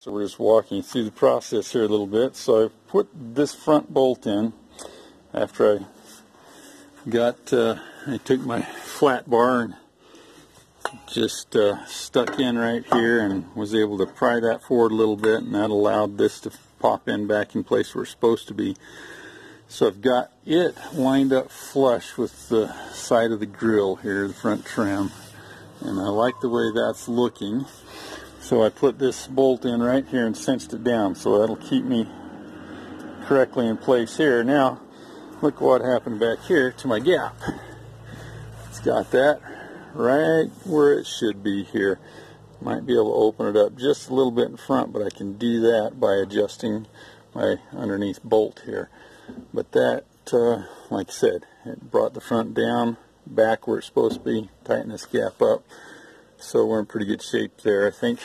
So we're just walking through the process here a little bit. So I put this front bolt in after I took my flat bar and just stuck in right here and was able to pry that forward a little bit, and that allowed this to pop in back in place where it's supposed to be. So I've got it lined up flush with the side of the grill here, the front trim, and I like the way that's looking. So I put this bolt in right here and cinched it down, so that'll keep me correctly in place here. Now look what happened back here to my gap. It's got that right where it should be here. Might be able to open it up just a little bit in front, but I can do that by adjusting my underneath bolt here. But that, like I said, it brought the front down back where it's supposed to be, tighten this gap up. So we're in pretty good shape there. I think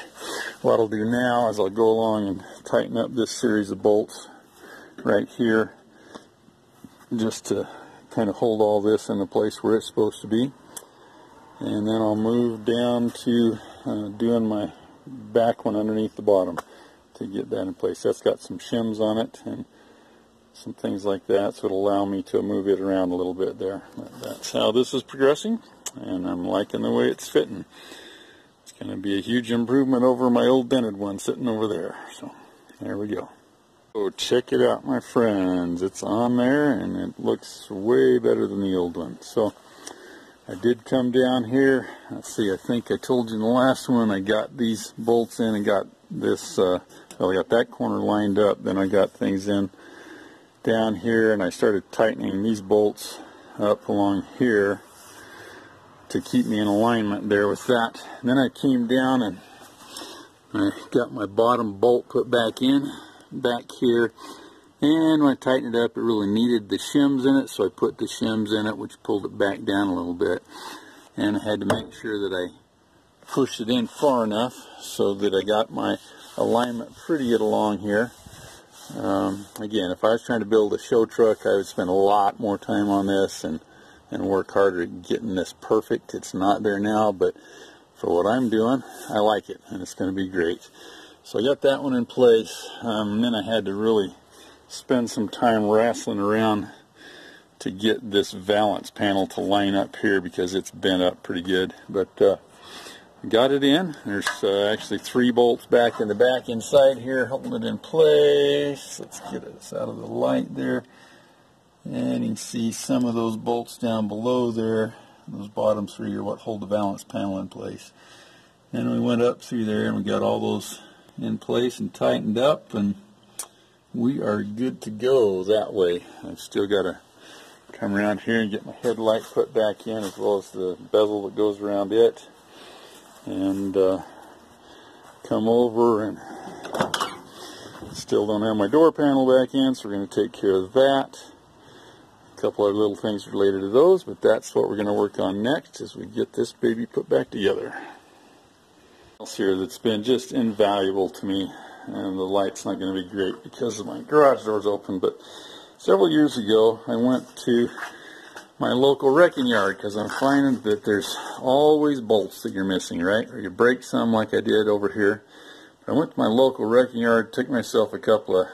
what I'll do now is I'll go along and tighten up this series of bolts right here just to kind of hold all this in the place where it's supposed to be. And then I'll move down to doing my back one underneath the bottom to get that in place. That's got some shims on it and some things like that, so it'll allow me to move it around a little bit there. That's how this is progressing, and I'm liking the way it's fitting. It's going to be a huge improvement over my old dented one sitting over there. So there we go. So check it out, my friends. It's on there, and it looks way better than the old one. So I did come down here. Let's see, I think I told you in the last one I got these bolts in and got this, well, I got that corner lined up. Then I got things in down here, and I started tightening these bolts up along here to keep me in alignment there with that. And then I came down and I got my bottom bolt put back in, back here. And when I tightened it up, it really needed the shims in it, so I put the shims in it, which pulled it back down a little bit. And I had to make sure that I pushed it in far enough so that I got my alignment pretty good along here. Again, if I was trying to build a show truck, I would spend a lot more time on this and work harder at getting this perfect. It's not there now, but for what I'm doing, I like it, and it's going to be great. So I got that one in place, and then I had to really spend some time wrestling around to get this valance panel to line up here because it's bent up pretty good. But got it in. There's actually 3 bolts back in the back inside here holding it in place. Let's get this out of the light there. And you can see some of those bolts down below there. Those bottom 3 are what hold the valance panel in place. And we went up through there and we got all those in place and tightened up, and we are good to go that way. I've still got to come around here and get my headlight put back in, as well as the bezel that goes around it, and come over, and still don't have my door panel back in, so we're going to take care of that. A couple other little things related to those, but that's what we're going to work on next as we get this baby put back together. Else here that's been just invaluable to me, and the light's not going to be great because my garage door's open, but several years ago I went to my local wrecking yard because I'm finding that there's always bolts that you're missing, right? Or you break some like I did over here. I went to my local wrecking yard, took myself a couple of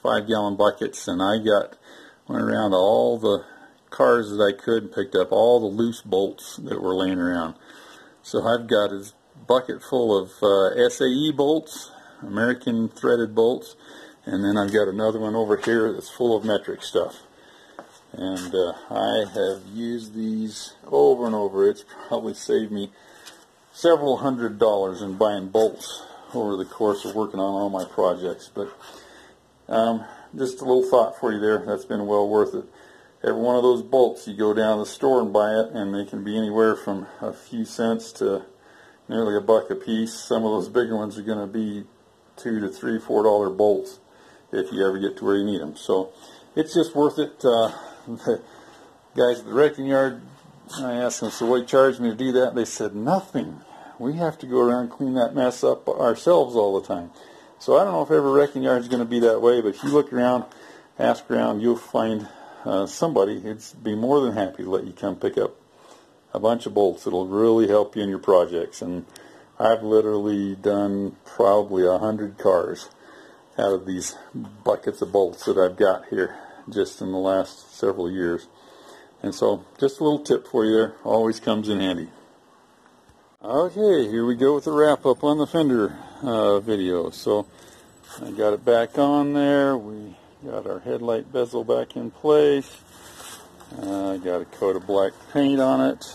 5-gallon buckets, and I went around to all the cars that I could and picked up all the loose bolts that were laying around. So I've got a bucket full of SAE bolts, American threaded bolts, and then I've got another one over here that's full of metric stuff. And I have used these over and over. It's probably saved me several $100s in buying bolts over the course of working on all my projects. But just a little thought for you there. That's been well worth it. Every one of those bolts, you go down to the store and buy it, and they can be anywhere from a few cents to nearly $1 a piece. Some of those bigger ones are going to be $2 to $3, $4 bolts if you ever get to where you need them. So it's just worth it. The guys at the wrecking yard, I asked them, so what do you charge me to do that? They said, nothing. We have to go around and clean that mess up ourselves all the time. So I don't know if every wrecking yard is going to be that way, but if you look around, ask around, you'll find somebody who'd be more than happy to let you come pick up a bunch of bolts. It'll really help you in your projects. And I've literally done probably 100 cars out of these buckets of bolts that I've got here just in the last several years. And so just a little tip for you there, always comes in handy. Okay, here we go with the wrap up on the fender video. So I got it back on there. We got our headlight bezel back in place. I got a coat of black paint on it.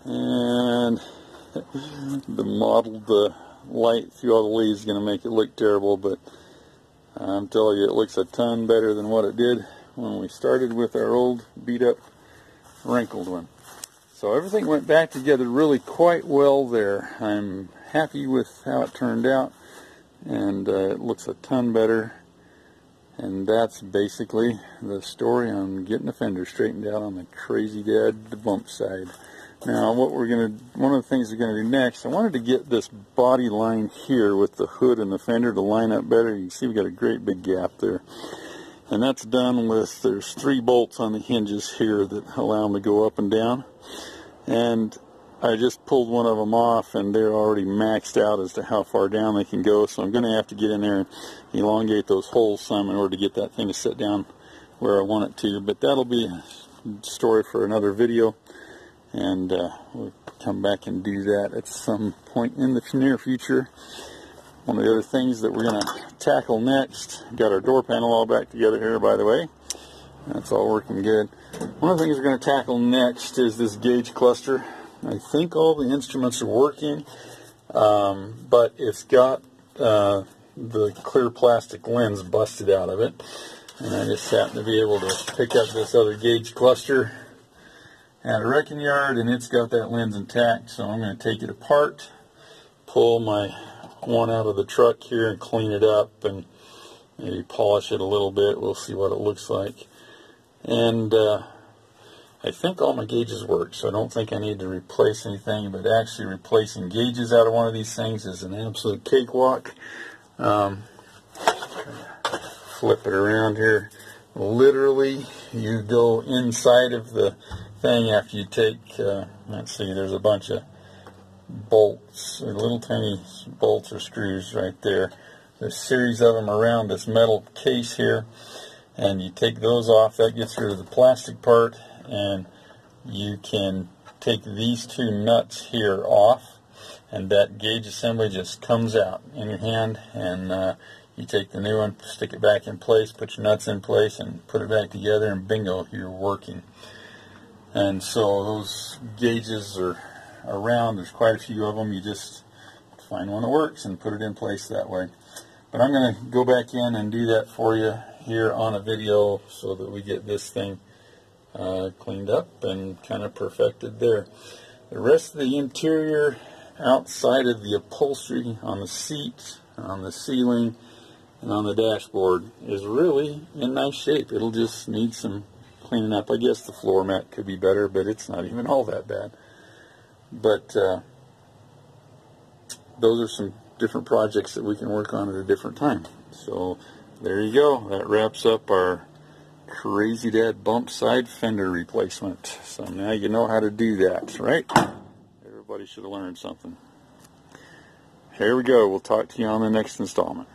And the mottled light through all the leaves is going to make it look terrible, but I'm telling you, it looks a ton better than what it did when we started with our old beat up wrinkled one. So everything went back together really quite well there. I'm happy with how it turned out, and it looks a ton better. And that's basically the story on getting the fender straightened out on the Crazy Dad Bumpside. Now, one of the things we're going to do next, I wanted to get this body line here with the hood and the fender to line up better. You can see we got a great big gap there. And that's done with, there's 3 bolts on the hinges here that allow them to go up and down. And I just pulled one of them off, and they're already maxed out as to how far down they can go. So I'm going to have to get in there and elongate those holes some in order to get that thing to sit down where I want it to. But that'll be a story for another video. And we'll come back and do that at some point in the near future. One of the other things that we're going to tackle next, got our door panel all back together here, by the way. That's all working good. One of the things we're going to tackle next is this gauge cluster. I think all the instruments are working, but it's got the clear plastic lens busted out of it. And I just happen to be able to pick up this other gauge cluster at a wrecking yard, and it's got that lens intact. So I'm going to take it apart, pull my one out of the truck here and clean it up and maybe polish it a little bit. We'll see what it looks like. And I think all my gauges work, so I don't think I need to replace anything, but actually replacing gauges out of one of these things is an absolute cakewalk. Flip it around here. Literally, you go inside of the thing after you take, let's see, there's a bunch of bolts, or little tiny bolts or screws right there. There's a series of them around this metal case here, and you take those off. That gets rid of the plastic part, and you can take these 2 nuts here off, and that gauge assembly just comes out in your hand, and you take the new one, stick it back in place, put your nuts in place, and put it back together, and bingo, you're working. And so those gauges are around. There's quite a few of them. You just find one that works and put it in place that way. But I'm going to go back in and do that for you here on a video so that we get this thing cleaned up and kind of perfected there. The rest of the interior outside of the upholstery on the seats, on the ceiling, and on the dashboard is really in nice shape. It'll just need some cleaning up. I guess the floor mat could be better, but it's not even all that bad. But those are some different projects that we can work on at a different time. So there you go. That wraps up our Crazy Dad Bumpside fender replacement. So now you know how to do that, right? Everybody should have learned something. Here we go. We'll talk to you on the next installment.